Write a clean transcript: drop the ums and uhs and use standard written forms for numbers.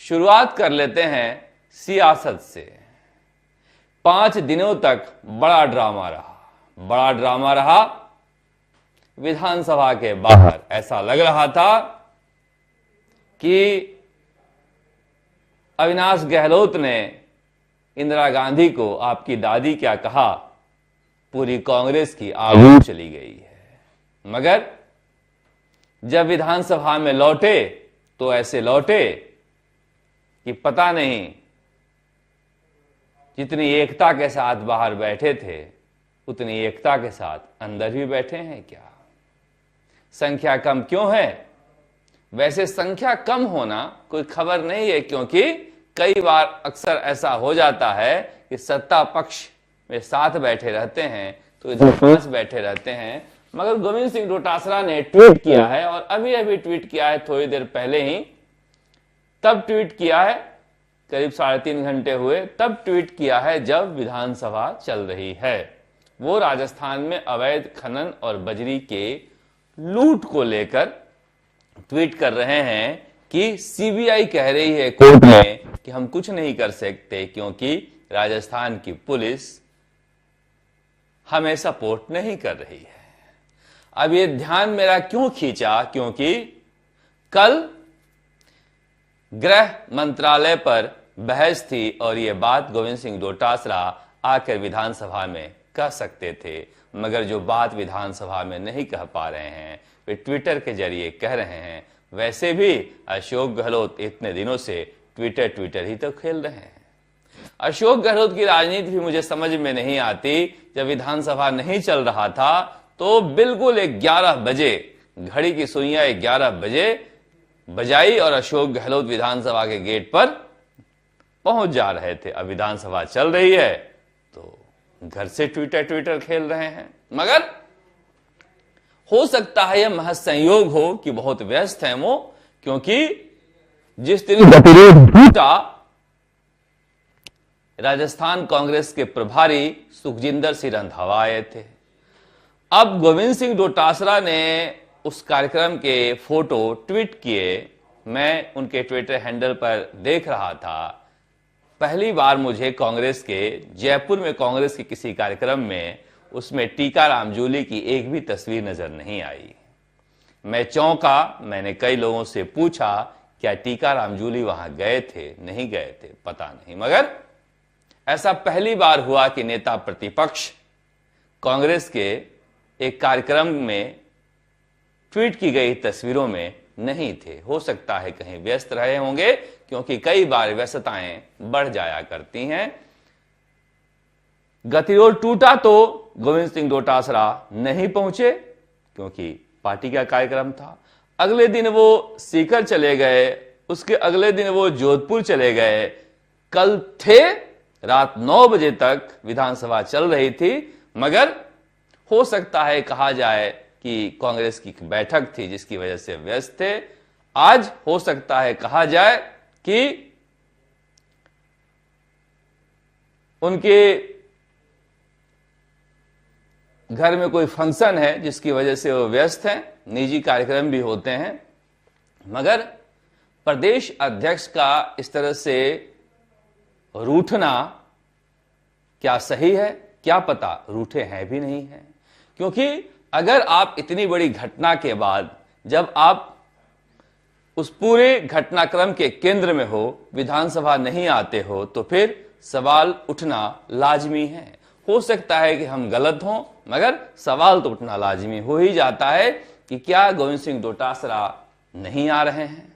शुरुआत कर लेते हैं सियासत से। 5 दिनों तक बड़ा ड्रामा रहा विधानसभा के बाहर। ऐसा लग रहा था कि अविनाश गहलोत ने इंदिरा गांधी को आपकी दादी क्या कहा, पूरी कांग्रेस की आबरू चली गई है। मगर जब विधानसभा में लौटे तो ऐसे लौटे कि पता नहीं जितनी एकता के साथ बाहर बैठे थे उतनी एकता के साथ अंदर भी बैठे हैं क्या। संख्या कम क्यों है? वैसे संख्या कम होना कोई खबर नहीं है, क्योंकि कई बार अक्सर ऐसा हो जाता है कि सत्ता पक्ष में साथ बैठे रहते हैं तो इधर पास बैठे रहते हैं। मगर गोविंद सिंह डोटासरा ने ट्वीट किया है, और अभी अभी ट्वीट किया है, थोड़ी देर पहले ही तब ट्वीट किया है, करीब 3.5 घंटे हुए तब ट्वीट किया है जब विधानसभा चल रही है। वो राजस्थान में अवैध खनन और बजरी के लूट को लेकर ट्वीट कर रहे हैं कि सीबीआई कह रही है कोर्ट में कि हम कुछ नहीं कर सकते क्योंकि राजस्थान की पुलिस हमें सपोर्ट नहीं कर रही है। अब ये ध्यान मेरा क्यों खींचा, क्योंकि कल गृह मंत्रालय पर बहस थी और ये बात गोविंद सिंह डोटासरा आकर विधानसभा में कह सकते थे, मगर जो बात विधानसभा में नहीं कह पा रहे हैं वे ट्विटर के जरिए कह रहे हैं। वैसे भी अशोक गहलोत इतने दिनों से ट्विटर ही तो खेल रहे हैं। अशोक गहलोत की राजनीति भी मुझे समझ में नहीं आती। जब विधानसभा नहीं चल रहा था तो बिल्कुल 11 बजे घड़ी की सुइयां 11 बजे बजाई और अशोक गहलोत विधानसभा के गेट पर पहुंच जा रहे थे। अब विधानसभा चल रही है तो घर से ट्विटर खेल रहे हैं। मगर हो सकता है यह महज संयोग हो कि बहुत व्यस्त हैं वो, क्योंकि जिस दिन गतिरोध टूटा राजस्थान कांग्रेस के प्रभारी सुखजिंदर सिंह रंधावा आए थे। अब गोविंद सिंह डोटासरा ने उस कार्यक्रम के फोटो ट्वीट किए। मैं उनके ट्विटर हैंडल पर देख रहा था। पहली बार मुझे कांग्रेस के जयपुर में कांग्रेस के किसी कार्यक्रम में उसमें टीकाराम जूली की एक भी तस्वीर नजर नहीं आई। मैं चौंका। मैंने कई लोगों से पूछा क्या टीकाराम जूली वहां गए थे, नहीं गए थे, पता नहीं। मगर ऐसा पहली बार हुआ कि नेता प्रतिपक्ष कांग्रेस के एक कार्यक्रम में ट्वीट की गई तस्वीरों में नहीं थे। हो सकता है कहीं व्यस्त रहे होंगे, क्योंकि कई बार व्यस्तताएं बढ़ जाया करती हैं। गतिरोध टूटा तो गोविंद सिंह डोटासरा नहीं पहुंचे क्योंकि पार्टी का कार्यक्रम था। अगले दिन वो सीकर चले गए, उसके अगले दिन वो जोधपुर चले गए। कल थे रात 9 बजे तक विधानसभा चल रही थी, मगर हो सकता है कहा जाए कि कांग्रेस की बैठक थी जिसकी वजह से व्यस्त थे। आज हो सकता है कहा जाए कि उनके घर में कोई फंक्शन है जिसकी वजह से वो व्यस्त हैं, निजी कार्यक्रम भी होते हैं। मगर प्रदेश अध्यक्ष का इस तरह से रूठना क्या सही है? क्या पता रूठे हैं भी नहीं है, क्योंकि अगर आप इतनी बड़ी घटना के बाद जब आप उस पूरे घटनाक्रम के केंद्र में हो, विधानसभा नहीं आते हो, तो फिर सवाल उठना लाजमी है। हो सकता है कि हम गलत हों, मगर सवाल तो उठना लाजमी हो ही जाता है कि क्या गोविंद सिंह डोटासरा नहीं आ रहे हैं।